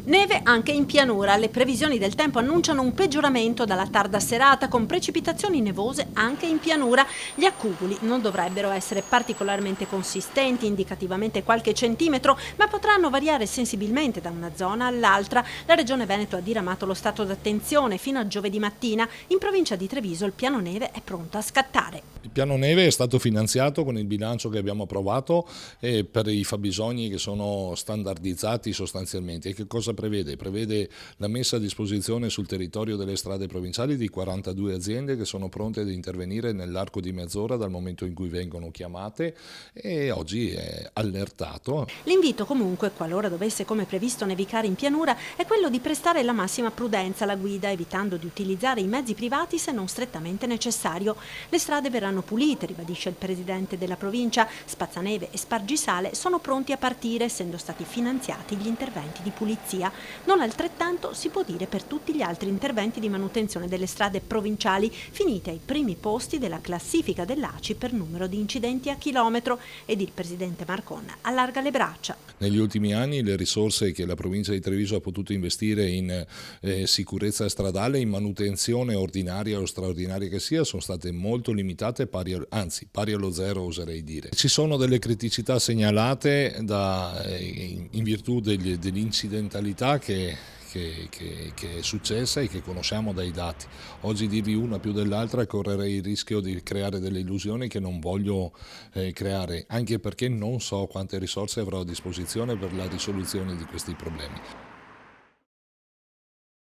Neve anche in pianura, le previsioni del tempo annunciano un peggioramento dalla tarda serata con precipitazioni nevose anche in pianura. Gli accumuli non dovrebbero essere particolarmente consistenti, indicativamente qualche centimetro, ma potranno variare sensibilmente da una zona all'altra. La Regione Veneto ha diramato lo stato d'attenzione fino a giovedì mattina. In provincia di Treviso il piano neve è pronto a scattare. Il piano neve è stato finanziato con il bilancio che abbiamo approvato per i fabbisogni che sono standardizzati sostanzialmente. E che cosa prevede? Prevede la messa a disposizione sul territorio delle strade provinciali di 42 aziende che sono pronte ad intervenire nell'arco di mezz'ora dal momento in cui vengono chiamate, e oggi è allertato. L'invito comunque, qualora dovesse come previsto nevicare in pianura, è quello di prestare la massima prudenza alla guida, evitando di utilizzare i mezzi privati se non strettamente necessario. Le strade verranno pulite, ribadisce il presidente della provincia. Spazzaneve e Spargisale sono pronti a partire, essendo stati finanziati gli interventi di pulizia. Non altrettanto si può dire per tutti gli altri interventi di manutenzione delle strade provinciali, finite ai primi posti della classifica dell'ACI per numero di incidenti a chilometro, ed il presidente Marcon allarga le braccia. Negli ultimi anni le risorse che la provincia di Treviso ha potuto investire in sicurezza stradale, in manutenzione ordinaria o straordinaria che sia, sono state molto limitate, pari allo zero oserei dire. Ci sono delle criticità segnalate in virtù dell'incidentalità che è successa e che conosciamo dai dati. Oggi dirvi una più dell'altra correrei il rischio di creare delle illusioni che non voglio creare, anche perché non so quante risorse avrò a disposizione per la risoluzione di questi problemi.